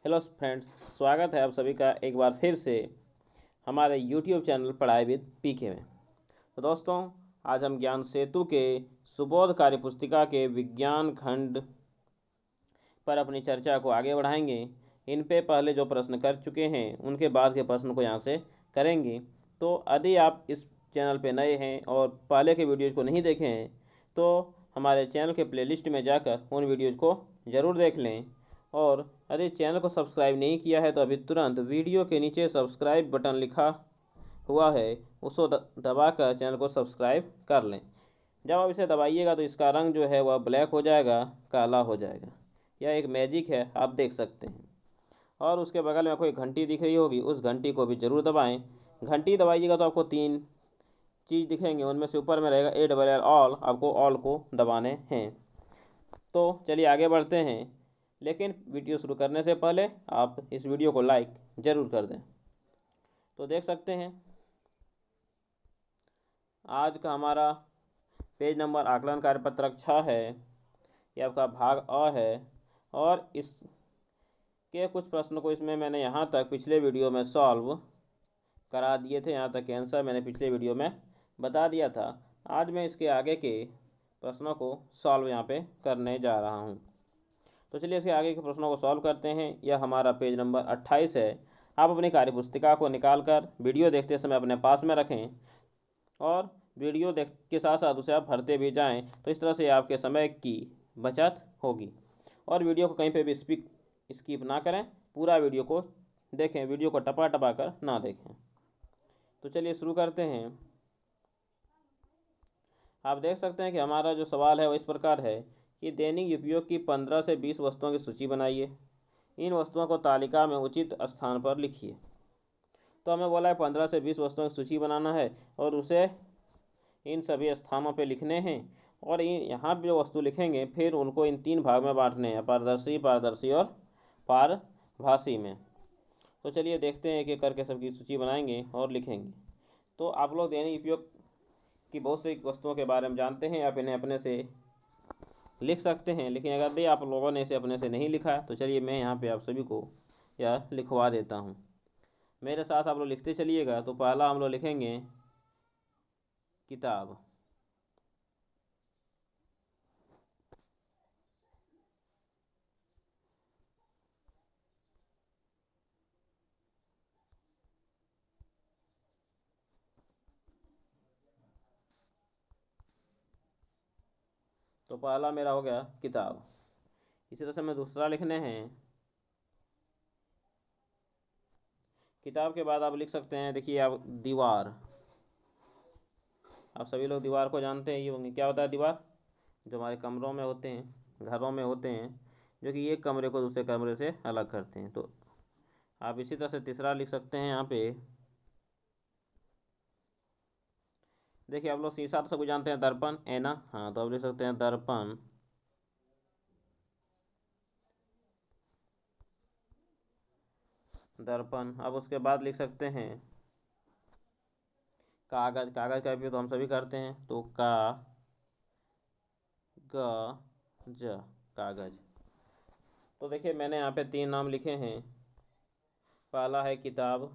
Hello friends, स्वागत है आप सभी का एक बार फिर से हमारे यूट्यूब चैनल पढ़ाई विद पीके में। तो दोस्तों, आज हम ज्ञान सेतु के सुबोध कार्य पुस्तिका के विज्ञान खंड पर अपनी चर्चा को आगे बढ़ाएंगे। इन पे पहले जो प्रश्न कर चुके हैं उनके बाद के प्रश्न को यहाँ से करेंगे। तो यदि आप इस चैनल पे नए हैं और पहले के वीडियोज़ को नहीं देखे हैं तो हमारे चैनल के प्लेलिस्ट में जाकर उन वीडियोज़ को ज़रूर देख लें। और यदि चैनल को सब्सक्राइब नहीं किया है तो अभी तुरंत वीडियो के नीचे सब्सक्राइब बटन लिखा हुआ है, उसको दबाकर चैनल को सब्सक्राइब कर लें। जब आप इसे दबाइएगा तो इसका रंग जो है वह ब्लैक हो जाएगा, काला हो जाएगा। यह एक मैजिक है, आप देख सकते हैं। और उसके बगल में आपको एक घंटी दिख रही होगी, उस घंटी को भी ज़रूर दबाएं। घंटी दबाइएगा तो आपको 3 चीज़ दिखेंगे, उनमें से ऊपर में रहेगा ALL ऑल, आपको ऑल को दबाने हैं। तो चलिए आगे बढ़ते हैं, लेकिन वीडियो शुरू करने से पहले आप इस वीडियो को लाइक ज़रूर कर दें। तो देख सकते हैं आज का हमारा पेज नंबर आकलन कार्यपत्रक 6 है। ये आपका भाग अ है और इसके कुछ प्रश्न को इसमें मैंने यहाँ तक पिछले वीडियो में सॉल्व करा दिए थे। यहाँ तक के आंसर मैंने पिछले वीडियो में बता दिया था। आज मैं इसके आगे के प्रश्नों को सॉल्व यहाँ पे करने जा रहा हूँ। तो चलिए इसके आगे के प्रश्नों को सॉल्व करते हैं। यह हमारा पेज नंबर 28 है। आप अपनी कार्यपुस्तिका को निकाल कर वीडियो देखते समय अपने पास में रखें और वीडियो देख के साथ साथ उसे आप भरते भी जाएं। तो इस तरह से आपके समय की बचत होगी। और वीडियो को कहीं पे भी स्किप ना करें, पूरा वीडियो को देखें, वीडियो को टपा टपा कर ना देखें। तो चलिए शुरू करते हैं। आप देख सकते हैं कि हमारा जो सवाल है वो इस प्रकार है कि दैनिक उपयोग की 15 से 20 वस्तुओं की सूची बनाइए। इन वस्तुओं को तालिका में उचित स्थान पर लिखिए। तो हमें बोला है 15 से 20 वस्तुओं की सूची बनाना है और उसे इन सभी स्थानों पे लिखने हैं। और यहाँ पे जो वस्तु लिखेंगे फिर उनको इन 3 भाग में बांटने हैं, पारदर्शी, पारदर्शी और पारभासी में। तो चलिए देखते हैं एक एक करके सबकी सूची बनाएंगे और लिखेंगे। तो आप लोग दैनिक उपयोग की बहुत सी वस्तुओं के बारे में जानते हैं, आप इन्हें अपने से लिख सकते हैं। लेकिन अगर भी आप लोगों ने इसे अपने से नहीं लिखा तो चलिए मैं यहाँ पे आप सभी को यह लिखवा देता हूँ। मेरे साथ आप लोग लिखते चलिएगा। तो पहला हम लोग लिखेंगे किताब। तो पहला मेरा हो गया किताब। इसी तरह से हमें दूसरा लिखने हैं। किताब के बाद आप लिख सकते हैं, देखिए आप, दीवार। आप सभी लोग दीवार को जानते हैं, ये होंगे क्या होता है दीवार, जो हमारे कमरों में होते हैं, घरों में होते हैं, जो कि एक कमरे को दूसरे कमरे से अलग करते हैं। तो आप इसी तरह से तीसरा लिख सकते हैं यहाँ पे। देखिए आप लोग शीशा तो सभी जानते हैं, दर्पण, ऐना। हाँ, तो आप लिख सकते हैं दर्पण। दर्पण। अब उसके बाद लिख सकते हैं कागज। कागज का उपयोग तो हम सभी करते हैं, तो कागज। तो देखिए मैंने यहाँ पे 3 नाम लिखे हैं। पहला है किताब,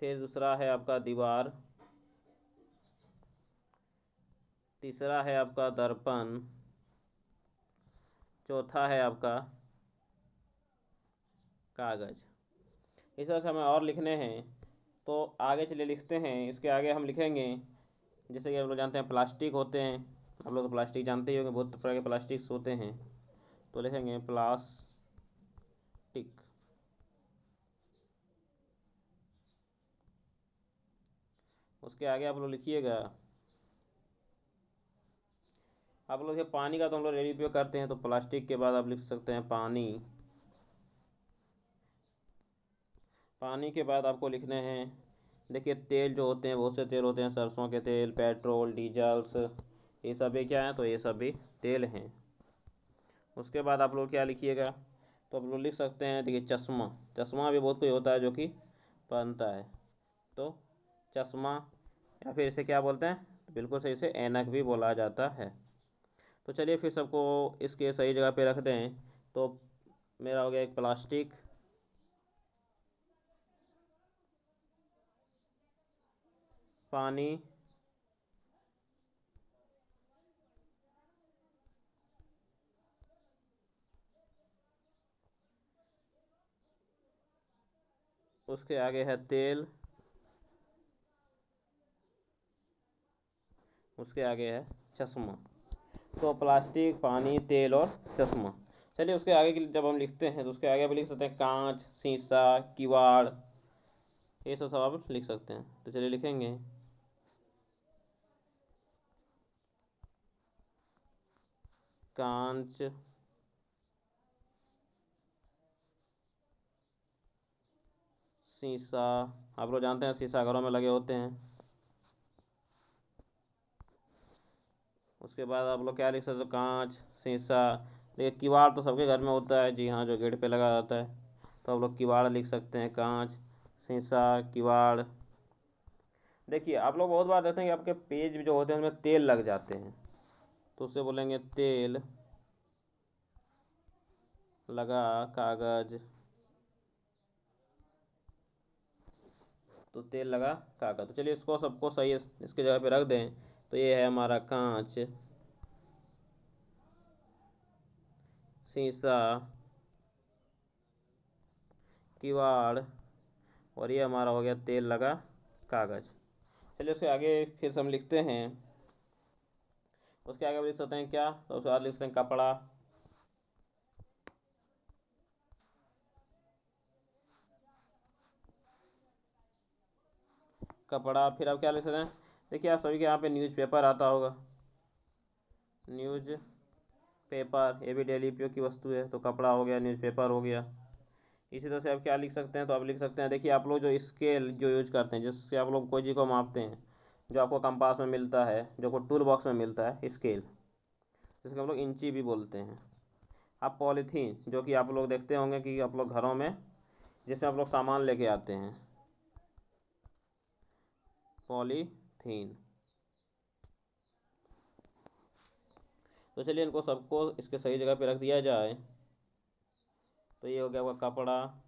फिर दूसरा है आपका दीवार, तीसरा है आपका दर्पण, चौथा है आपका कागज। इस तरह से हमें और लिखने हैं। तो आगे चलिए लिखते हैं। इसके आगे हम लिखेंगे, जैसे कि हम लोग जानते हैं प्लास्टिक होते हैं। आप लोग तो प्लास्टिक जानते ही होंगे, बहुत प्रकार के प्लास्टिक्स होते हैं। तो लिखेंगे प्लास्टिक। उसके आगे आप लोग लिखिएगा, आप लोग ये पानी का तो हम लोग डेली उपयोग करते हैं, तो प्लास्टिक के बाद आप लिख सकते हैं पानी। पानी के बाद आपको लिखने हैं, देखिए तेल जो होते हैं, बहुत से तेल होते हैं, सरसों के तेल, पेट्रोल, डीजल्स, ये सभी क्या हैं, तो ये सभी तेल हैं। उसके बाद आप लोग क्या लिखिएगा, तो आप लोग लिख सकते हैं, देखिए चश्मा। चश्मा भी बहुत कोई होता है जो कि पहनता है, तो चश्मा, या फिर इसे क्या बोलते हैं, बिल्कुल सही से ऐनक भी बोला जाता है। तो चलिए फिर सबको इसके सही जगह पे रख दें। तो मेरा हो गया एक प्लास्टिक, पानी, उसके आगे है तेल, उसके आगे है चश्मा। तो प्लास्टिक, पानी, तेल और चश्मा। चलिए उसके आगे के लिए जब हम लिखते हैं तो उसके आगे आप लिख सकते हैं कांच, शीशा, किवाड़, ये सब सब आप लिख सकते हैं। तो चलिए लिखेंगे कांच, शीशा, आप लोग जानते हैं शीशा घरों में लगे होते हैं। उसके बाद आप लोग क्या लिख सकते हो, कांच, शीशा। देखिए किवाड़ तो सबके घर में होता है, जी हाँ, जो गेट पे लगा रहता है। तो आप लोग किवाड़ लिख सकते हैं, कांच, शीशा, किवाड़। देखिए आप लोग बहुत बार देखते हैं कि आपके पेज जो होते हैं उनमें तेल लग जाते हैं, तो उससे बोलेंगे तेल लगा कागज। तो तेल लगा कागज। तो चलिए इसको सबको सही इसके जगह पे रख दें। तो ये है हमारा कांच, शीशा, किवाड़, और ये हमारा हो गया तेल लगा कागज। चलिए उसके आगे फिर से हम लिखते हैं। उसके आगे हम लिख सकते हैं क्या, तो उसके बाद लिख सकते हैं कपड़ा, कपड़ा। फिर आप क्या लिख सकते हैं, देखिए आप सभी के यहाँ पे न्यूज़पेपर आता होगा, न्यूज पेपर, ये भी डेली उपयोग की वस्तु है। तो कपड़ा हो गया, न्यूज़पेपर हो गया। इसी तरह से आप क्या लिख सकते हैं, तो आप लिख सकते हैं, देखिए आप लोग जो स्केल जो यूज करते हैं, जिससे आप लोग कोई चीज़ को मापते हैं, जो आपको कंपास में मिलता है, जो आपको टूल बॉक्स में मिलता है, स्केल, जिसको हम लोग इंची भी बोलते हैं। आप पॉलीथीन, जो कि आप लोग देखते होंगे कि आप लोग घरों में जिसमें आप लोग सामान लेके आते हैं, पॉलीथीन। तो चलिए इनको सबको इसके सही जगह पे रख दिया जाए। तो ये हो गया आपका कपड़ा,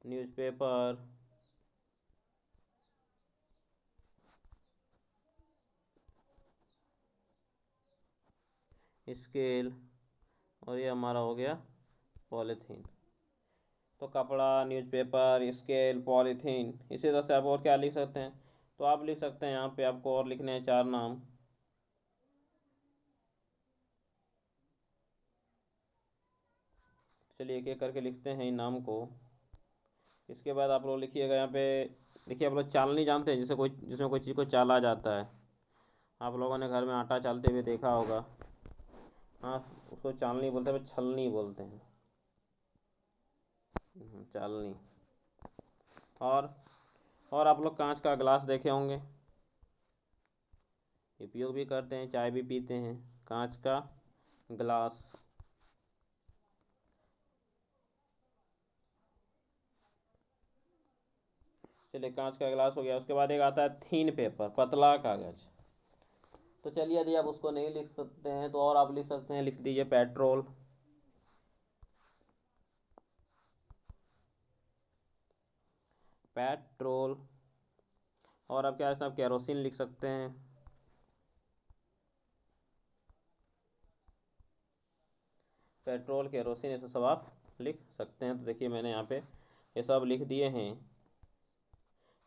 न्यूज़पेपर, स्केल, और ये हमारा हो गया पॉलीथीन। तो कपड़ा, न्यूज़पेपर, स्केल, पॉलीथीन। इसी तरह से आप और क्या लिख सकते हैं, तो आप लिख सकते हैं, यहाँ पे आपको और लिखने हैं 4 नाम। चलिए एक एक करके लिखते हैं इन नाम को। इसके बाद आप लोग लिखिएगा यहाँ पे, देखिए आप लोग चालनी जानते हैं, जिसमें कोई चीज़ को चाला जाता है। आप लोगों ने घर में आटा चालते हुए देखा होगा। हाँ, उसको चालनी बोलते हैं, छलनी बोलते हैं। चालनी। और और आप लोग कांच का गिलास देखे होंगे, उपयोग भी करते हैं, चाय भी पीते हैं, कांच का गिलास। चलिए कांच का गिलास हो गया। उसके बाद एक आता है थीन पेपर, पतला कागज। तो चलिए यदि आप उसको नहीं लिख सकते हैं तो और आप लिख सकते हैं, लिख दीजिए पेट्रोल, पेट्रोल। और आप क्या आप केरोसिन लिख सकते हैं, पेट्रोल, केरोसिन, ऐसे सब आप लिख सकते हैं। तो देखिए मैंने यहाँ पे ये सब लिख दिए हैं।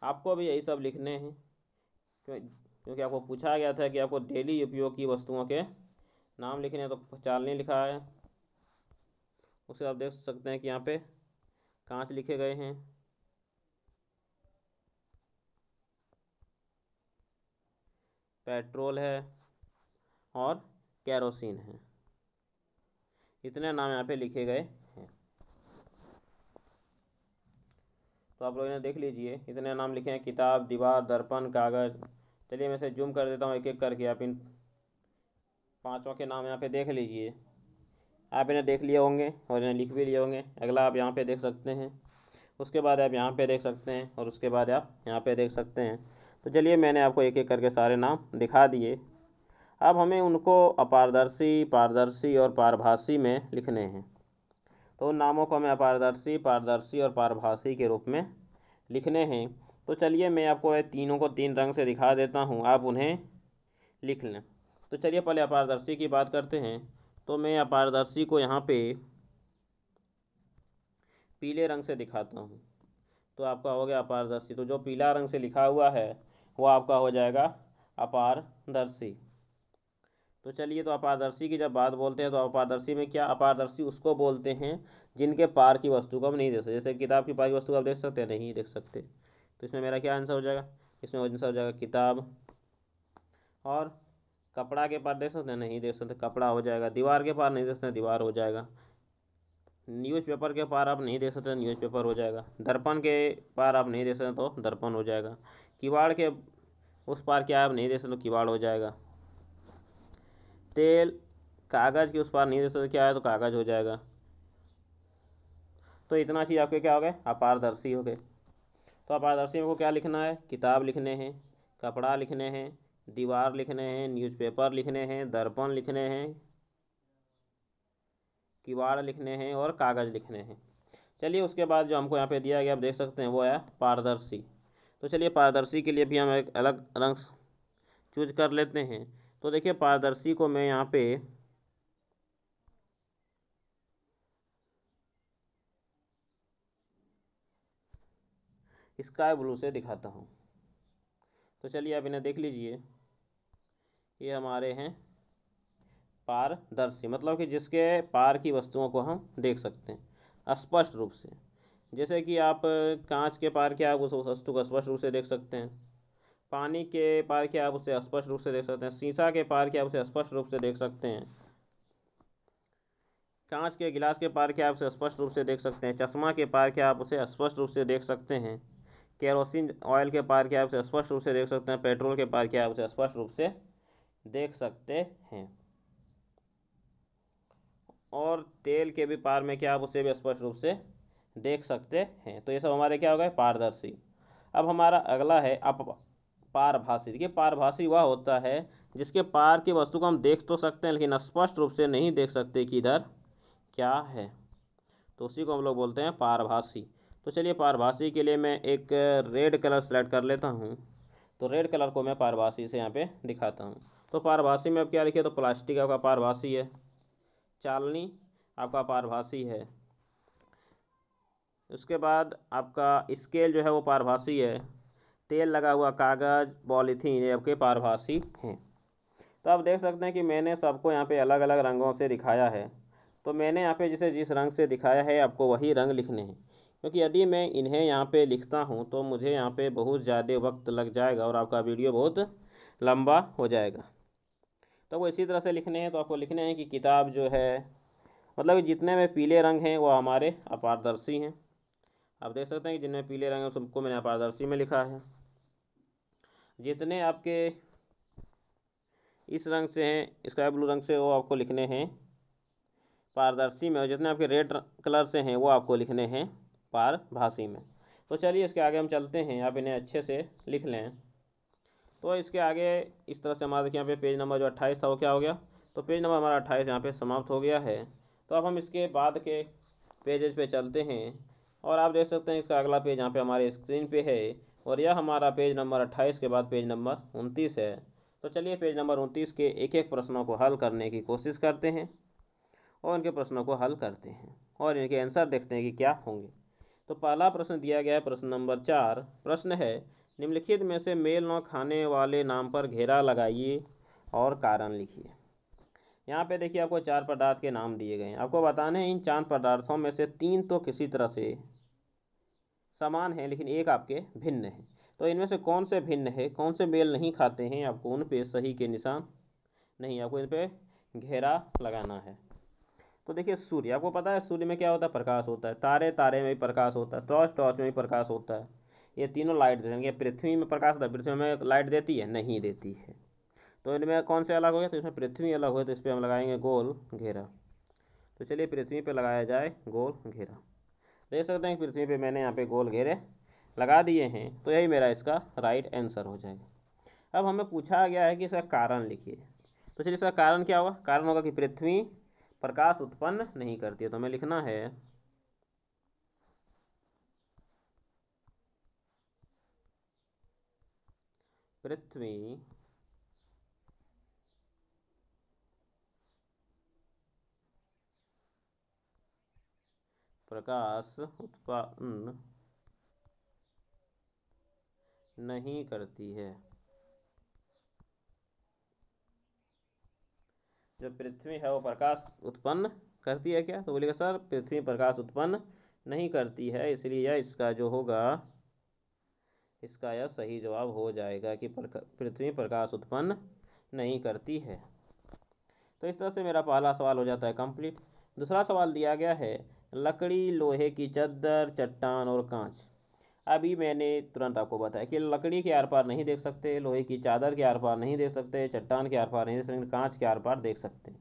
आपको भी यही सब लिखने हैं, क्योंकि आपको पूछा गया था कि आपको डेली उपयोग की वस्तुओं के नाम लिखने हैं। तो चालनी लिखा है, उसे आप देख सकते हैं कि यहाँ पे कांच लिखे गए हैं, पेट्रोल है और केरोसिन है। इतने नाम यहाँ पे लिखे गए हैं। तो आप लोग इन्हें देख लीजिए, इतने नाम लिखे हैं, किताब, दीवार, दर्पण, कागज़। चलिए मैं इसे जूम कर देता हूँ एक एक करके। आप इन पांचों के नाम यहाँ पे देख लीजिए। आप इन्हें देख लिए होंगे और इन्हें लिख भी लिए होंगे। अगला आप यहाँ पे देख सकते हैं, उसके बाद आप यहाँ पे देख सकते हैं, और उसके बाद आप यहाँ पे देख सकते हैं। तो चलिए मैंने आपको एक एक करके सारे नाम दिखा दिए। अब हमें उनको अपारदर्शी, पारदर्शी और पारभासी में लिखने हैं। तो उन नामों को हमें अपारदर्शी, पारदर्शी और पारभासी के रूप में लिखने हैं। तो चलिए मैं आपको ये तीनों को 3 रंग से दिखा देता हूँ, आप उन्हें लिख लें। तो चलिए पहले अपारदर्शी की बात करते हैं। तो मैं अपारदर्शी को यहाँ पे पीले रंग से दिखाता हूँ। तो आपका हो गया अपारदर्शी। तो जो पीला रंग से लिखा हुआ है वो आपका हो जाएगा अपारदर्शी। तो चलिए, तो अपारदर्शी की जब बात बोलते हैं तो अपारदर्शी में क्या, अपारदर्शी उसको बोलते हैं जिनके पार की वस्तु को हम नहीं देख सकते। जैसे किताब की पार की वस्तु को आप देख सकते हैं, नहीं देख सकते। तो इसमें मेरा क्या आंसर हो जाएगा, इसमें आंसर हो जाएगा किताब। और कपड़ा के पार देख सकते हैं, नहीं देख सकते, कपड़ा हो जाएगा। दीवार के पार नहीं देख सकते, दीवार हो जाएगा। न्यूज़पेपर के पार आप नहीं देख सकते, न्यूज़पेपर हो जाएगा। दर्पण के पार आप नहीं देख सकते तो दर्पण हो जाएगा। किवाड़ के उस पार क्या आप नहीं देख सकते तो किवाड़ हो जाएगा। तेल, कागज़ के उस पार नहीं देख सकते, क्या है तो कागज़ हो जाएगा। तो इतना चीज़ आपके क्या हो गए, अपारदर्शी हो गए। तो अपारदर्शी में को क्या लिखना है, किताब लिखने हैं, कपड़ा लिखने हैं, दीवार लिखने हैं, न्यूज़पेपर लिखने हैं, दर्पण लिखने हैं, किवाड़ लिखने हैं और कागज़ लिखने हैं। चलिए उसके बाद जो हमको यहाँ पे दिया गया आप देख सकते हैं वो है पारदर्शी। तो चलिए पारदर्शी के लिए भी हम एक अलग रंग चूज कर लेते हैं। तो देखिए पारदर्शी को मैं यहाँ पे स्काई ब्लू से दिखाता हूँ। तो चलिए आप इन्हें देख लीजिए, ये हमारे हैं पारदर्शी, मतलब कि जिसके पार की वस्तुओं को हम देख सकते हैं स्पष्ट रूप से। जैसे कि आप कांच के पार के आप उस वस्तु को स्पष्ट रूप से देख सकते हैं, पानी के पार के आप उसे स्पष्ट रूप से देख सकते हैं, शीशा के पार के आप उसे स्पष्ट रूप से देख सकते हैं, कांच के गिलास के पार के आप उसे स्पष्ट रूप से देख सकते हैं, चश्मा के पार के आप उसे स्पष्ट रूप से देख सकते हैं, केरोसिन ऑयल के पार के आप उसे स्पष्ट रूप से देख सकते हैं, पेट्रोल के पार के आप उसे स्पष्ट रूप से देख सकते हैं, और तेल के भी पार में क्या आप उसे भी स्पष्ट रूप से देख सकते हैं। तो ये सब हमारे क्या हो गए, पारदर्शी। अब हमारा अगला है पारभासी। देखिए पारभासी वह होता है जिसके पार की वस्तु को हम देख तो सकते हैं लेकिन स्पष्ट रूप से नहीं देख सकते कि इधर क्या है। तो उसी को हम लोग बोलते हैं पारभासी। तो चलिए पारभासी के लिए मैं एक रेड कलर सेलेक्ट कर लेता हूँ। तो रेड कलर को मैं पारभासी से यहाँ पे दिखाता हूँ। तो पारभासी में अब क्या लिखे, तो प्लास्टिक आपका पारभासी है, चालनी आपका पारभासी है, उसके बाद आपका स्केल जो है वो पारभासी है, तेल लगा हुआ कागज़, पॉलीथीन, ये आपके पारभासी हैं। तो आप देख सकते हैं कि मैंने सबको यहाँ पे अलग अलग रंगों से दिखाया है। तो मैंने यहाँ पे जिस रंग से दिखाया है आपको वही रंग लिखने हैं, क्योंकि यदि मैं इन्हें यहाँ पे लिखता हूँ तो मुझे यहाँ पे बहुत ज़्यादा वक्त लग जाएगा और आपका वीडियो बहुत लंबा हो जाएगा। तो वो इसी तरह से लिखने हैं। तो आपको लिखने हैं कि किताब जो है, मतलब जितने में पीले रंग हैं वो हमारे अपारदर्शी हैं। आप देख सकते हैं कि जिनमें पीले रंग है सबको मैंने अपारदर्शी में लिखा है। जितने आपके इस रंग से हैं, स्काई ब्लू रंग से, वो आपको लिखने हैं पारदर्शी में, और जितने आपके रेड कलर से हैं वो आपको लिखने हैं पारभासी में। तो चलिए इसके आगे हम चलते हैं, आप इन्हें अच्छे से लिख लें। तो इसके आगे इस तरह से हमारा देखिए यहाँ पे पेज नंबर जो 28 था वो क्या हो गया, तो पेज नंबर हमारा 28 यहाँ पे समाप्त हो गया है। तो अब हम इसके बाद के पेजेस पे चलते हैं, और आप देख सकते हैं इसका अगला पेज यहाँ पे हमारे स्क्रीन पे है, और यह हमारा पेज नंबर 28 के बाद पेज नंबर 29 है। तो चलिए पेज नंबर 29 के एक एक प्रश्नों को हल करने की कोशिश करते हैं, और इनके प्रश्नों को हल करते हैं और इनके आंसर देखते हैं कि क्या होंगे। तो पहला प्रश्न दिया गया है, प्रश्न नंबर 4। प्रश्न है, निम्नलिखित में से मेल न खाने वाले नाम पर घेरा लगाइए और कारण लिखिए। यहाँ पे देखिए आपको 4 पदार्थ के नाम दिए गए हैं। आपको बताने हैं इन 4 पदार्थों में से 3 तो किसी तरह से समान है लेकिन एक आपके भिन्न है। तो इनमें से कौन से भिन्न है, कौन से मेल नहीं खाते हैं, आपको उन पे सही के निशान नहीं, आपको इन पे घेरा लगाना है। तो देखिए सूर्य, आपको पता है सूर्य में क्या होता है, प्रकाश होता है, तारे तारे में भी प्रकाश होता है, टॉर्च टॉर्च में भी प्रकाश होता है, ये तीनों लाइट देंगे। पृथ्वी में प्रकाश होता है, पृथ्वी में लाइट देती है, नहीं देती है। तो इनमें कौन से अलग हो गया, तो इसमें पृथ्वी अलग हो, तो इस पर हम लगाएंगे गोल घेरा। तो चलिए पृथ्वी पे लगाया जाए गोल घेरा। देख सकते हैं पृथ्वी पे मैंने यहाँ पे गोल घेरे लगा दिए हैं, तो यही मेरा इसका राइट आंसर हो जाएगा। अब हमें पूछा गया है कि इसका कारण लिखिए। तो चलिए इसका कारण क्या होगा, कारण होगा कि पृथ्वी प्रकाश उत्पन्न नहीं करती है। तो हमें लिखना है पृथ्वी प्रकाश उत्पन्न नहीं करती है। जो पृथ्वी है वो प्रकाश उत्पन्न करती है क्या, तो बोलेगा सर पृथ्वी प्रकाश उत्पन्न नहीं करती है, इसलिए यह इसका जो होगा, इसका यह सही जवाब हो जाएगा कि पृथ्वी प्रकाश उत्पन्न नहीं करती है। तो इस तरह से मेरा पहला सवाल हो जाता है कंप्लीट। दूसरा सवाल दिया गया है लकड़ी, लोहे की चद्दर, चट्टान और कांच। अभी मैंने तुरंत आपको बताया कि लकड़ी के आर पार नहीं देख सकते, लोहे की चादर के आर पार नहीं देख सकते, चट्टान के आर पार नहीं देख सकते, कांच के आर पार देख सकते हैं।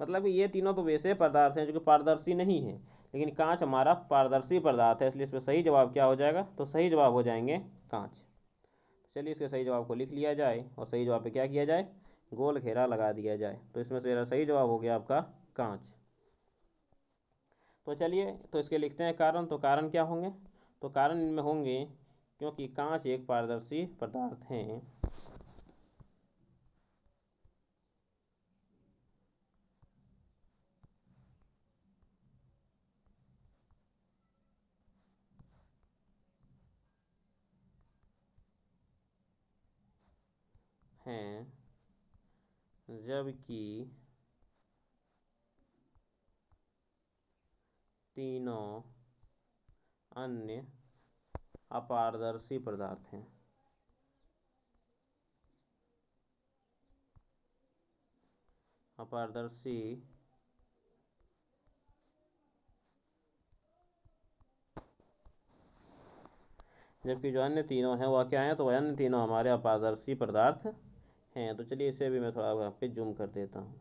मतलब कि ये तीनों तो वैसे पदार्थ हैं जो कि पारदर्शी नहीं है, लेकिन कांच हमारा पारदर्शी पदार्थ है, इसलिए इसमें सही जवाब क्या हो जाएगा, तो सही जवाब हो जाएंगे कांच। चलिए इसके सही जवाब को लिख लिया जाए और सही जवाब पे क्या किया जाए, गोल घेरा लगा दिया जाए। तो इसमें से मेरा सही जवाब हो गया आपका कांच। तो चलिए तो इसके लिखते हैं कारण। तो कारण क्या होंगे, तो कारण इनमें होंगे क्योंकि कांच एक पारदर्शी पदार्थ है, हैं जबकि तीनों अन्य अपारदर्शी पदार्थ हैं। अपारदर्शी जबकि जो अन्य तीनों हैं वह क्या हैं, तो वह अन्य तीनों हमारे अपारदर्शी पदार्थ हैं। तो चलिए इसे भी मैं थोड़ा यहाँ पे जूम कर देता हूँ।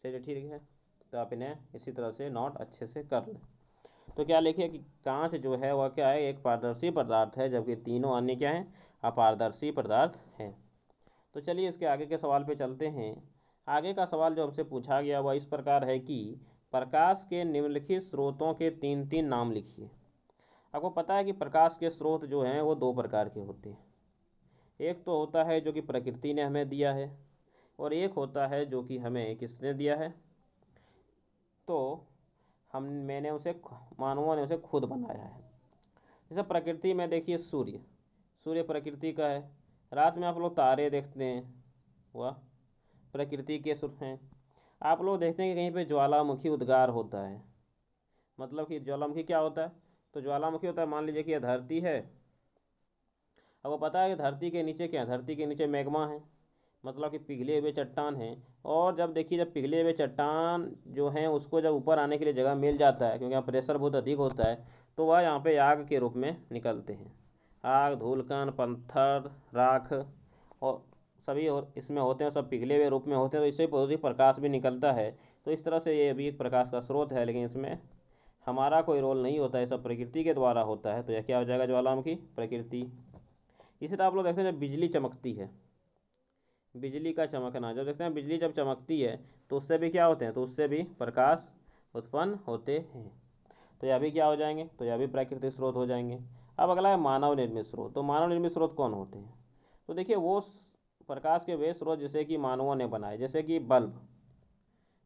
चलिए ठीक है, तो आप इन्हें इसी तरह से नोट अच्छे से कर लें। तो क्या लिखिए कि कांच जो है वह क्या है, एक पारदर्शी पदार्थ है, जबकि तीनों अन्य क्या हैं, अपारदर्शी पदार्थ हैं। तो चलिए इसके आगे के सवाल पे चलते हैं। आगे का सवाल जो हमसे पूछा गया वह इस प्रकार है कि प्रकाश के निम्नलिखित स्रोतों के तीन तीन नाम लिखिए। आपको पता है कि प्रकाश के स्रोत जो हैं वो दो प्रकार के होते हैं। एक तो होता है जो कि प्रकृति ने हमें दिया है, और एक होता है जो कि हमें किसने दिया है, तो मैंने उसे, मानवों ने उसे खुद बनाया है। जैसे प्रकृति में देखिए सूर्य, सूर्य प्रकृति का है। रात में आप लोग तारे देखते हैं, वह प्रकृति के स्रोत हैं। आप लोग देखते हैं कि कहीं पे ज्वालामुखी उद्गार होता है, मतलब कि ज्वालामुखी क्या होता है, तो ज्वालामुखी होता है, मान लीजिए कि यह धरती है। अब वो पता है कि धरती के नीचे क्या है, धरती के नीचे मैग्मा है, मतलब कि पिघले हुए चट्टान हैं। और जब देखिए जब पिघले हुए चट्टान जो हैं उसको जब ऊपर आने के लिए जगह मिल जाता है, क्योंकि यहाँ प्रेशर बहुत अधिक होता है, तो वह यहाँ पे आग के रूप में निकलते हैं। आग, धूलकण, पत्थर, राख और सभी और इसमें होते हैं, सब पिघले हुए रूप में होते हैं, तो इससे बहुत ही प्रकाश भी निकलता है। तो इस तरह से ये भी एक प्रकाश का स्रोत है, लेकिन इसमें हमारा कोई रोल नहीं होता है, सब प्रकृति के द्वारा होता है। तो यह क्या हो जाएगा, ज्वालामुखी प्रकृति। इसी तरह आप लोग देखते हैं जब बिजली चमकती है, बिजली का चमकना, जब देखते हैं बिजली जब चमकती है तो उससे भी क्या होते हैं, तो उससे भी प्रकाश उत्पन्न होते हैं। तो यह भी क्या हो जाएंगे, तो यह भी प्राकृतिक स्रोत हो जाएंगे। अब अगला है मानव निर्मित स्रोत। तो मानव निर्मित स्रोत कौन होते हैं, तो देखिए वो प्रकाश के वे स्रोत जिसे कि मानवों ने बनाए, जैसे कि बल्ब,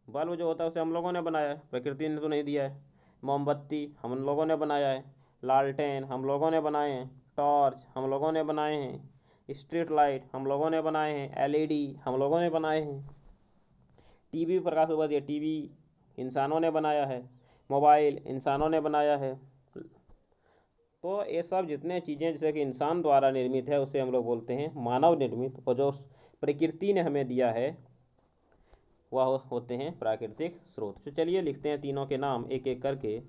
बल्ब जो होता है उसे हम लोगों ने बनाया है, प्रकृति ने तो नहीं दिया है। मोमबत्ती हम लोगों ने बनाया है, लालटेन हम लोगों ने बनाए हैं, टॉर्च हम लोगों ने बनाए हैं, स्ट्रीट लाइट हम लोगों ने बनाए हैं, एलईडी हम लोगों ने बनाए हैं, टीवी प्रकाश उपलब्ध है, टीवी इंसानों ने बनाया है, मोबाइल इंसानों ने बनाया है। तो ये सब जितने चीज़ें जैसे कि इंसान द्वारा निर्मित है उसे हम लोग बोलते हैं मानव निर्मित, और जो प्रकृति ने हमें दिया है वह होते हैं प्राकृतिक स्रोत। तो चलिए लिखते हैं तीनों के नाम एक एक करके।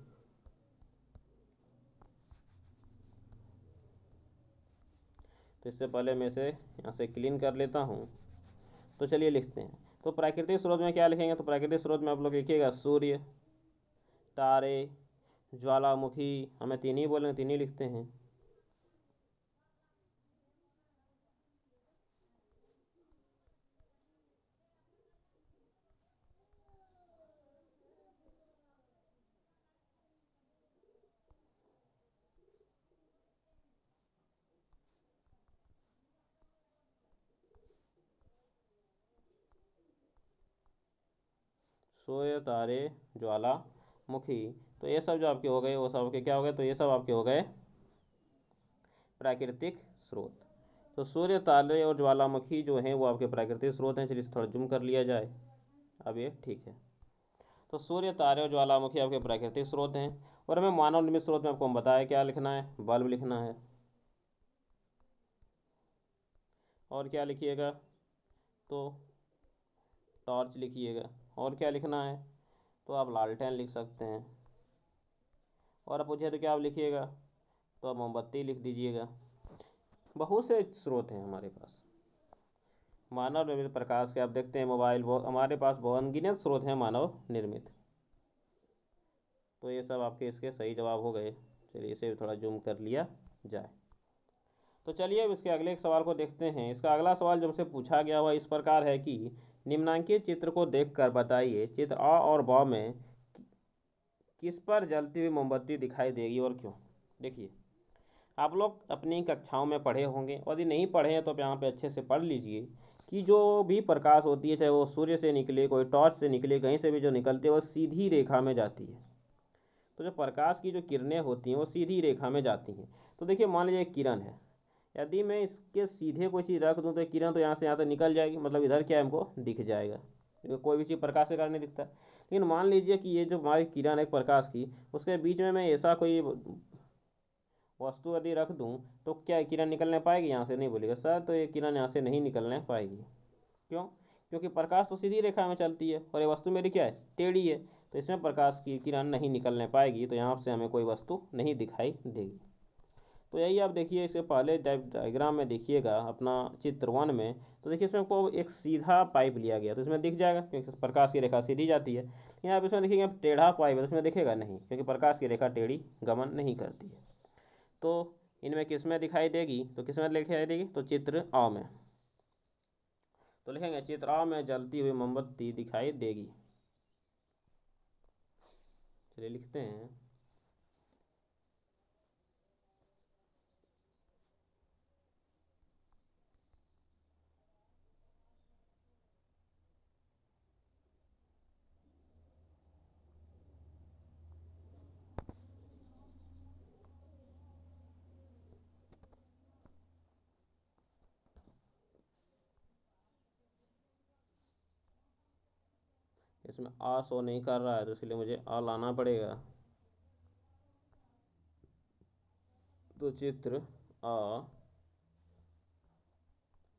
तो इससे पहले मैं इसे यहाँ से क्लीन कर लेता हूँ। तो चलिए लिखते हैं। तो प्राकृतिक स्रोत में क्या लिखेंगे, तो प्राकृतिक स्रोत में आप लोग लिखिएगा सूर्य, तारे, ज्वालामुखी, हमें तीन ही बोलेंगे, तीन ही लिखते हैं। सूर्य, तारे, ज्वालामुखी। तो ये सब जो आपके हो गए वो सब आपके क्या हो गए, तो ये सब आपके हो गए प्राकृतिक स्रोत। तो सूर्य, तारे और ज्वालामुखी जो हैं वो आपके प्राकृतिक स्रोत हैं। चलिए इसे थोड़ा जूम कर लिया जाए, अब ये ठीक है। तो सूर्य, तारे और ज्वालामुखी आपके प्राकृतिक स्रोत हैं। और हमें मानव निर्मित स्रोत में आपको हम बताया क्या लिखना है, बल्ब लिखना है। और क्या लिखिएगा, तो टॉर्च लिखिएगा। और क्या लिखना है, तो आप लालटेन लिख सकते हैं। और आप पूछिए तो क्या आप लिखिएगा, तो आप मोमबत्ती लिख दीजिएगा। बहुत से स्रोत हैं हमारे पास मानव निर्मित प्रकाश के। आप देखते हैं मोबाइल, हमारे पास अनगिनत स्रोत हैं मानव निर्मित। तो ये सब आपके इसके सही जवाब हो गए। चलिए इसे भी थोड़ा जूम कर लिया जाए। तो चलिए अब इसके अगले एक सवाल को देखते हैं। इसका अगला सवाल जो हमसे पूछा गया हुआ इस प्रकार है कि निम्नांकित चित्र को देखकर बताइए, चित्र अ और ब में किस पर जलती हुई मोमबत्ती दिखाई देगी और क्यों। देखिए, आप लोग अपनी कक्षाओं में पढ़े होंगे, और यदि नहीं पढ़े हैं तो आप यहाँ पे अच्छे से पढ़ लीजिए कि जो भी प्रकाश होती है, चाहे वो सूर्य से निकले, कोई टॉर्च से निकले, कहीं से भी जो निकलती है वो सीधी रेखा में जाती है। तो जो प्रकाश की जो किरणें होती हैं वो सीधी रेखा में जाती हैं। तो देखिए, मान लीजिए एक किरण है, यदि मैं इसके सीधे कोई चीज़ रख दूँ तो किरण तो यहाँ से यहाँ तक निकल जाएगी, मतलब इधर क्या है हमको दिख जाएगा, क्योंकि कोई भी चीज़ प्रकाश के कारण नहीं दिखता। लेकिन मान लीजिए कि ये जो हमारी किरण है प्रकाश की, उसके बीच में मैं ऐसा कोई वस्तु यदि रख दूँ तो क्या किरण निकलने पाएगी यहाँ से, नहीं बोलेगा सर, तो ये किरण यहाँ से नहीं निकलने पाएगी। क्यों, क्योंकि प्रकाश तो सीधी रेखा में चलती है और ये वस्तु मेरी क्या है, टेढ़ी है। तो इसमें प्रकाश की किरण नहीं निकलने पाएगी, तो यहाँ से हमें कोई वस्तु नहीं दिखाई देगी। तो यही आप देखिए, इसके पहले डायग्राम में देखिएगा अपना चित्र 1 में। तो देखिए इसमें आपको एक सीधा पाइप लिया गया, तो इसमें दिख जाएगा क्योंकि प्रकाश की रेखा सीधी जाती है। यहाँ आप इसमें देखिएगा टेढ़ा पाइप है, तो इसमें दिखेगा नहीं, क्योंकि प्रकाश की रेखा टेढ़ी गमन नहीं करती है। तो इनमें किस में दिखाई देगी, तो किस में दिखाई देगी, तो चित्र अ में। तो लिखेंगे चित्र अ में जलती हुई मोमबत्ती दिखाई देगी। चलिए लिखते हैं, इसमें आ शो नहीं कर रहा है तो इसलिए मुझे आ लाना पड़ेगा। तो चित्र अ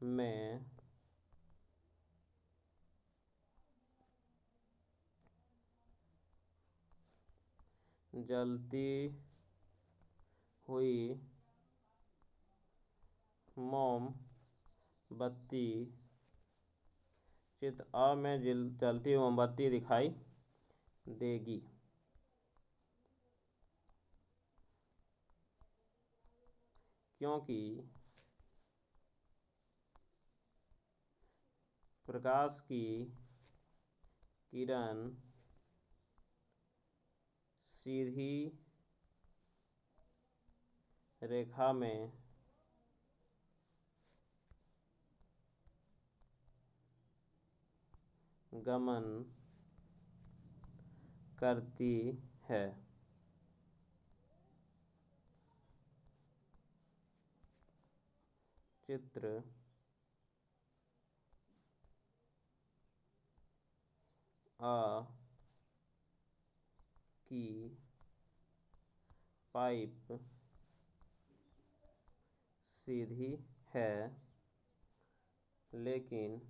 में जलती हुई मोमबत्ती, चित्र अ में जलती हुई मोमबत्ती दिखाई देगी। क्योंकि प्रकाश की किरण सीधी रेखा में गमन करती है। चित्र अ की पाइप सीधी है, लेकिन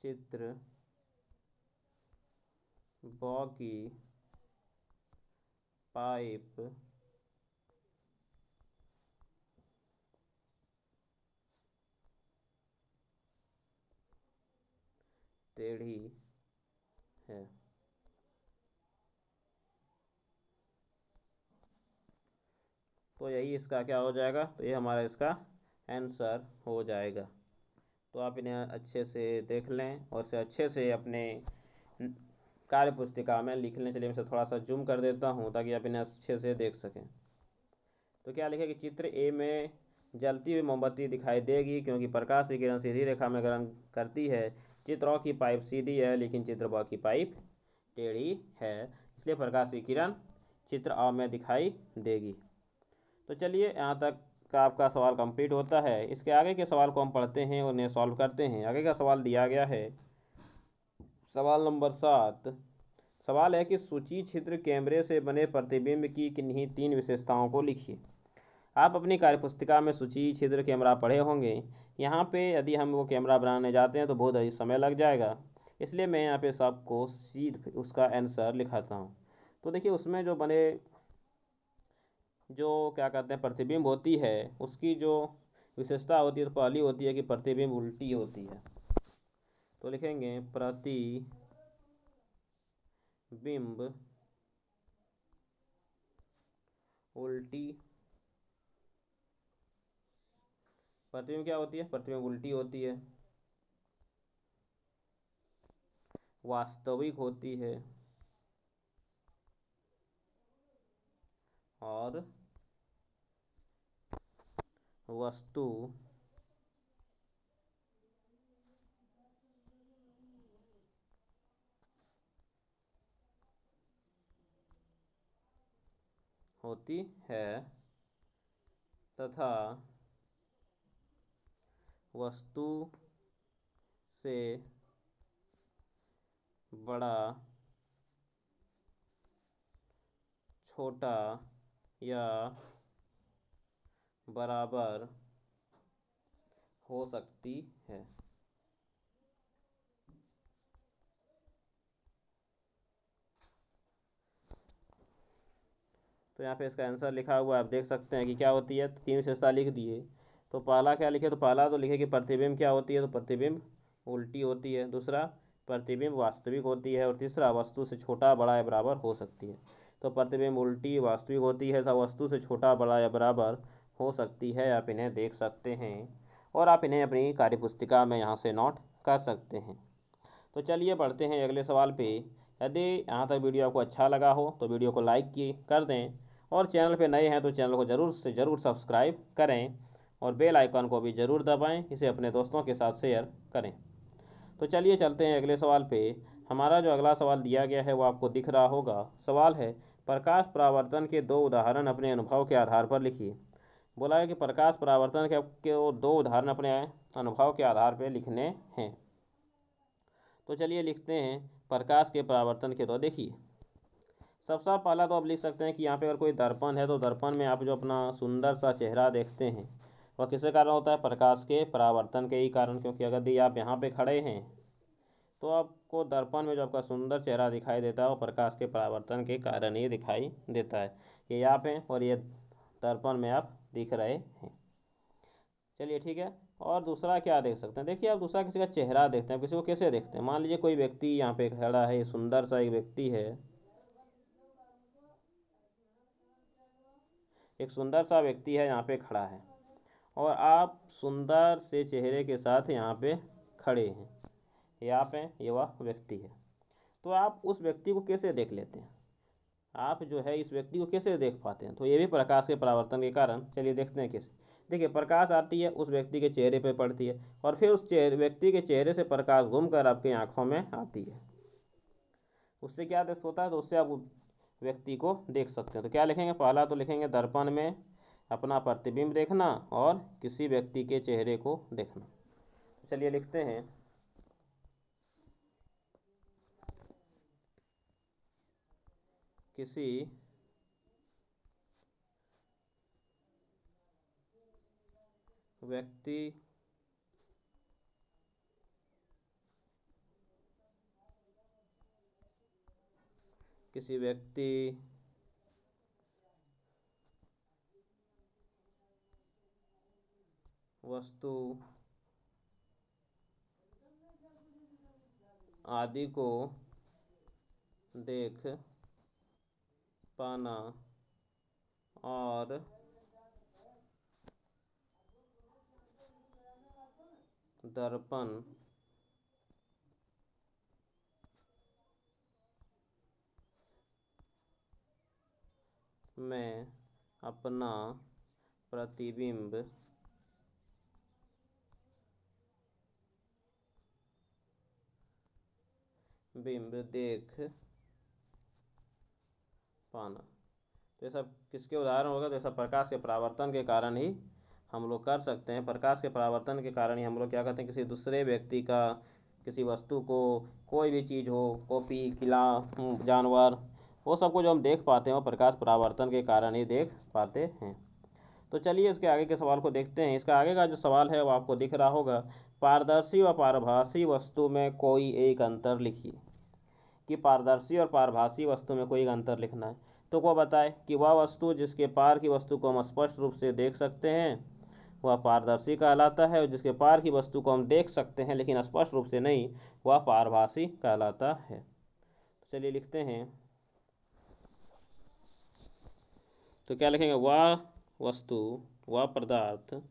चित्र ब की पाइप टेढ़ी है। तो यही इसका क्या हो जाएगा, तो ये हमारा इसका आंसर हो जाएगा। तो आप इन्हें अच्छे से देख लें और इसे अच्छे से अपने कार्य पुस्तिका में लिख लें। चलिए मैं इसे थोड़ा सा जूम कर देता हूँ ताकि आप इन्हें अच्छे से देख सकें। तो क्या लिखे कि चित्र ए में जलती हुई मोमबत्ती दिखाई देगी क्योंकि प्रकाश की किरण सीधी रेखा में ग्रहण करती है। चित्र अ की पाइप सीधी है लेकिन चित्र ब की पाइप टेढ़ी है, इसलिए प्रकाश की किरण चित्र अ में दिखाई देगी। तो चलिए यहाँ तक का आपका सवाल कंप्लीट होता है। इसके आगे के सवाल को हम पढ़ते हैं और उन्हें सॉल्व करते हैं। आगे का सवाल दिया गया है, सवाल नंबर 7। सवाल है कि सूची छिद्र कैमरे से बने प्रतिबिंब की किन्हीं 3 विशेषताओं को लिखिए। आप अपनी कार्यपुस्तिका में सूची छिद्र कैमरा पढ़े होंगे। यहाँ पे यदि हम वो कैमरा बनाने जाते हैं तो बहुत अधिक समय लग जाएगा, इसलिए मैं यहाँ पे सबको सिर्फ उसका आंसर लिखाता हूँ। तो देखिए उसमें जो बने जो क्या कहते हैं प्रतिबिंब होती है, उसकी जो विशेषता होती है तो पहली होती है कि प्रतिबिंब उल्टी होती है। तो लिखेंगे प्रतिबिंब उल्टी। प्रतिबिंब क्या होती है? प्रतिबिंब उल्टी होती है, वास्तविक होती है और वस्तु होती है तथा वस्तु से बड़ा, छोटा या बराबर हो सकती है। तो यहाँ पे इसका आंसर लिखा हुआ है, आप देख सकते हैं कि क्या होती है। 3 विशेषता लिख दिए। तो पहला क्या लिखे? तो पहला तो लिखे कि प्रतिबिंब क्या होती है, तो प्रतिबिंब उल्टी होती है। दूसरा, प्रतिबिंब वास्तविक होती है। और तीसरा, वस्तु से छोटा, बड़ा या बराबर हो सकती है। तो प्रतिबिंब उल्टी, वास्तविक होती है तथा वस्तु से छोटा, बड़ा या बराबर हो सकती है। आप इन्हें देख सकते हैं और आप इन्हें अपनी कार्यपुस्तिका में यहाँ से नोट कर सकते हैं। तो चलिए बढ़ते हैं अगले सवाल पे। यदि यहाँ तक वीडियो आपको अच्छा लगा हो तो वीडियो को लाइक की कर दें और चैनल पे नए हैं तो चैनल को ज़रूर से ज़रूर सब्सक्राइब करें और बेल आइकन को भी ज़रूर दबाएं। इसे अपने दोस्तों के साथ शेयर करें। तो चलिए चलते हैं अगले सवाल पे। हमारा जो अगला सवाल दिया गया है वो आपको दिख रहा होगा। सवाल है, प्रकाश परावर्तन के 2 उदाहरण अपने अनुभव के आधार पर लिखिए। बोला है कि प्रकाश परावर्तन के 2 उदाहरण अपने अनुभव के आधार पर लिखने हैं। तो चलिए लिखते हैं प्रकाश के परावर्तन के। तो देखिए सबसे पहला तो आप लिख सकते हैं कि यहाँ पे अगर कोई दर्पण है तो दर्पण में आप जो अपना सुंदर सा चेहरा देखते हैं वह किसके कारण होता है? प्रकाश के परावर्तन के ही कारण। क्योंकि अगर यदि आप यहाँ पे खड़े हैं तो आपको दर्पण में जो आपका सुंदर चेहरा दिखाई देता है वो प्रकाश के परावर्तन के कारण ही दिखाई देता है। ये आप हैं और ये दर्पण में आप दिख रहे हैं। चलिए ठीक है। और दूसरा क्या देख सकते हैं? देखिए आप दूसरा किसी का चेहरा देखते हैं। किसी को कैसे देखते हैं? मान लीजिए कोई व्यक्ति यहाँ पे खड़ा है, सुंदर सा एक व्यक्ति है, एक सुंदर सा व्यक्ति है यहाँ पे खड़ा है और आप सुंदर से चेहरे के साथ यहाँ पे खड़े हैं। ये आप हैं, ये वह व्यक्ति है। तो आप उस व्यक्ति को कैसे देख लेते हैं? आप जो है इस व्यक्ति को कैसे देख पाते हैं? तो ये भी प्रकाश के परावर्तन के कारण। चलिए देखते हैं कैसे। देखिए प्रकाश आती है, उस व्यक्ति के चेहरे पे पड़ती है और फिर उस व्यक्ति के चेहरे से प्रकाश घूमकर आपकी आंखों में आती है। उससे क्या देख होता है? तो उससे आप व्यक्ति को देख सकते हैं। तो क्या लिखेंगे? पहला तो लिखेंगे दर्पण में अपना प्रतिबिंब देखना और किसी व्यक्ति के चेहरे को देखना। चलिए लिखते हैं किसी व्यक्ति किसी व्यक्ति वस्तु आदि को देख पाना और दर्पण में अपना प्रतिबिंब देख पाना। तो ये सब किसके उदाहरण होगा? तो ऐसा प्रकाश के परावर्तन के कारण ही हम लोग कर सकते हैं। प्रकाश के परावर्तन के कारण ही हम लोग क्या करते हैं, किसी दूसरे व्यक्ति का, किसी वस्तु को, कोई भी चीज़ हो, कॉपी, किला, जानवर, वो सबको जो हम देख पाते हैं वो प्रकाश परावर्तन के कारण ही देख पाते हैं। तो चलिए इसके आगे के सवाल को देखते हैं। इसका आगे का जो सवाल है वो आपको दिख रहा होगा। पारदर्शी व पारभासी वस्तु में कोई एक अंतर लिखिए। कि पारदर्शी और पारभासी वस्तु में कोई एक अंतर लिखना है। तो वो बताए कि वह वस्तु जिसके पार की वस्तु को हम स्पष्ट रूप से देख सकते हैं वह पारदर्शी कहलाता है, और जिसके पार की वस्तु को हम देख सकते हैं लेकिन स्पष्ट रूप से नहीं, वह पारभासी कहलाता है। तो चलिए लिखते हैं। तो क्या लिखेंगे? वह वस्तु, वह पदार्थ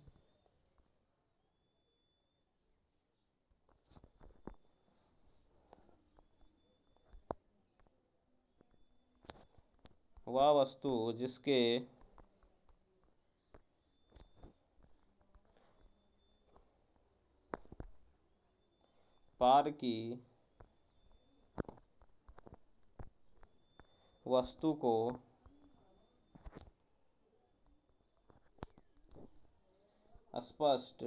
वह वस्तु जिसके पार की वस्तु को स्पष्ट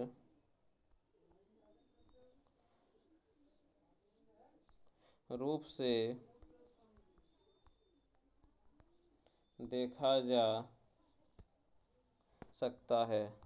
रूप से देखा जा सकता है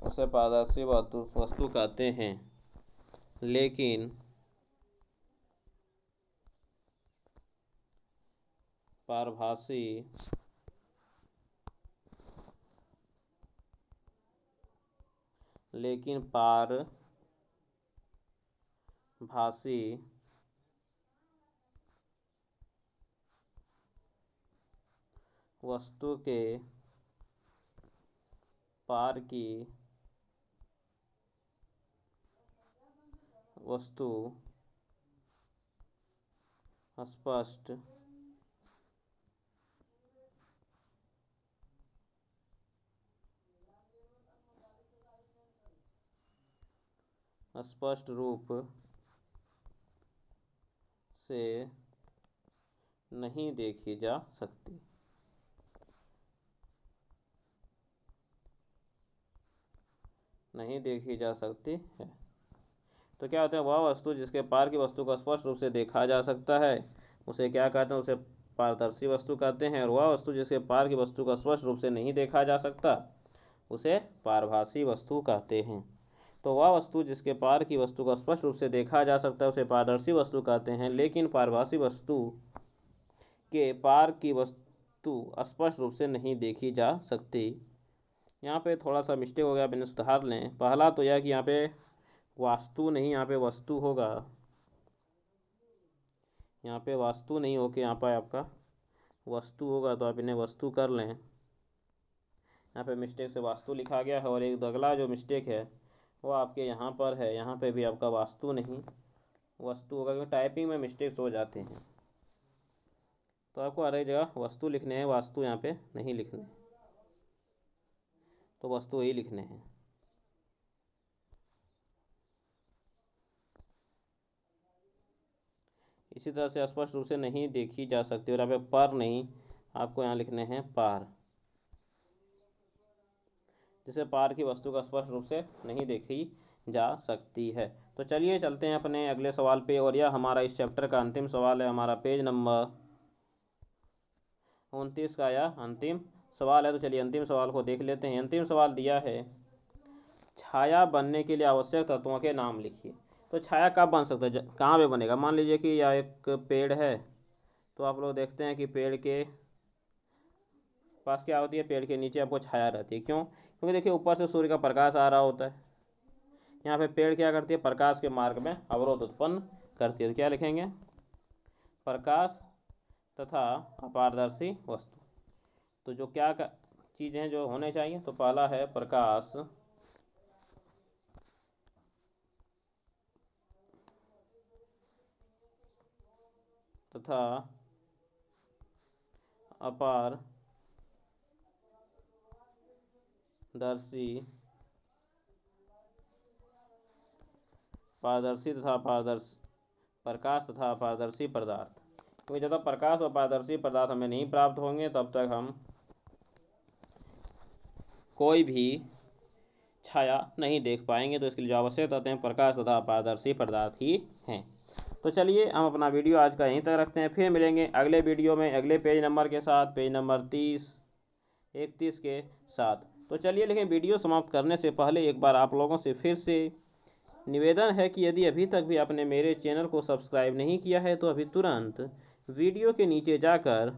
उसे पारदर्शी वस्तु कहते हैं। लेकिन पारभासी वस्तु के पार की वस्तु स्पष्ट रूप से नहीं देखी जा सकती। है। तो क्या होता है? वह वस्तु जिसके पार की वस्तु को स्पष्ट रूप से देखा जा सकता है उसे क्या कहते हैं? उसे पारदर्शी वस्तु कहते हैं। और वह वस्तु जिसके पार की वस्तु को स्पष्ट रूप से नहीं देखा जा सकता उसे पारभासी वस्तु कहते हैं। तो वह वस्तु जिसके पार की वस्तु को स्पष्ट रूप से देखा जा सकता है उसे पारदर्शी वस्तु कहते हैं। लेकिन पारभासी वस्तु के पार की वस्तु स्पष्ट रूप से नहीं देखी जा सकती। यहाँ पे थोड़ा सा मिस्टेक हो गया, मैंने सुधार लें। पहला तो यह कि यहाँ पे वास्तु नहीं, यहाँ पे वस्तु होगा। यहाँ पे वास्तु नहीं होके यहाँ पर आपका वस्तु होगा, तो आप इन्हें वस्तु कर लें। यहाँ पे मिस्टेक से वास्तु लिखा गया है। और एक अगला जो मिस्टेक है वो आपके यहाँ पर है, यहाँ पे भी आपका वास्तु नहीं वस्तु होगा, क्योंकि टाइपिंग में मिस्टेक्स हो जाते हैं। तो आपको हर एक जगह वस्तु लिखने हैं, वास्तु यहाँ पे नहीं लिखने, तो वस्तु ही लिखने हैं। इसी तरह से स्पष्ट रूप से नहीं देखी जा सकती, और यहाँ पे पर नहीं, आपको यहाँ लिखने हैं पार, जिसे पार की वस्तु का स्पष्ट रूप से नहीं देखी जा सकती है। तो चलिए चलते हैं अपने अगले सवाल पे, और यह हमारा इस चैप्टर का अंतिम सवाल है। हमारा पेज नंबर 29 का यह अंतिम सवाल है। तो चलिए अंतिम सवाल को देख लेते हैं। अंतिम सवाल दिया है, छाया बनने के लिए आवश्यक तत्वों के नाम लिखिए। तो छाया कब बन सकता है, कहाँ पे बनेगा? मान लीजिए कि यह एक पेड़ है, तो आप लोग देखते हैं कि पेड़ के पास क्या होती है? पेड़ के नीचे आपको छाया रहती है। क्यों? क्योंकि देखिए ऊपर से सूर्य का प्रकाश आ रहा होता है। यहाँ पे पेड़ क्या करती है? प्रकाश के मार्ग में अवरोध उत्पन्न करती है। तो क्या लिखेंगे? प्रकाश तथा अपारदर्शी वस्तु। तो जो क्या चीज़ें हैं जो होने चाहिए, तो पहला है प्रकाश तथा अपारदर्शी प्रकाश तथा अपारदर्शी पदार्थ। क्योंकि जब तक प्रकाश और पारदर्शी पदार्थ हमें नहीं प्राप्त होंगे तब तक हम कोई भी छाया नहीं देख पाएंगे। तो इसके लिए जो आवश्यक तत्व हैं प्रकाश तथा पारदर्शी पदार्थ ही हैं। तो चलिए हम अपना वीडियो आज का यहीं तक रखते हैं। फिर मिलेंगे अगले वीडियो में अगले पेज नंबर के साथ, पेज नंबर 31 के साथ। तो चलिए, लेकिन वीडियो समाप्त करने से पहले एक बार आप लोगों से फिर से निवेदन है कि यदि अभी तक भी आपने मेरे चैनल को सब्सक्राइब नहीं किया है तो अभी तुरंत वीडियो के नीचे जाकर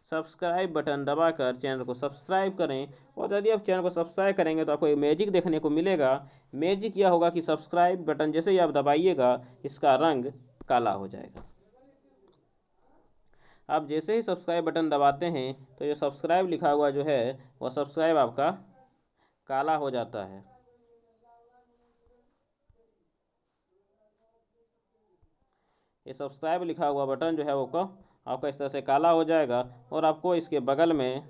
सब्सक्राइब बटन दबाकर चैनल को सब्सक्राइब करें। और यदि आप चैनल को सब्सक्राइब करेंगे तो आपको एक मैजिक देखने को मिलेगा। मैजिक यह होगा कि सब्सक्राइब बटन जैसे ही आप दबाइएगा इसका रंग काला हो जाएगा। आप जैसे ही सब्सक्राइब बटन दबाते हैं तो ये सब्सक्राइब लिखा हुआ जो है वह सब्सक्राइब आपका काला हो जाता है। ये सब्सक्राइब लिखा हुआ बटन जो है वो आपका इस तरह से काला हो जाएगा और आपको इसके बगल में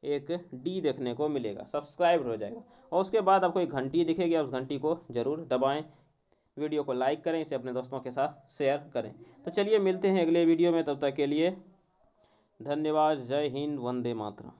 एक डी देखने को मिलेगा, सब्सक्राइब हो जाएगा। और उसके बाद आपको एक घंटी दिखेगी, आप उस घंटी को जरूर दबाएं। वीडियो को लाइक करें, इसे अपने दोस्तों के साथ शेयर करें। तो चलिए मिलते हैं अगले वीडियो में, तब तक के लिए धन्यवाद। जय हिंद, वंदे मातरम।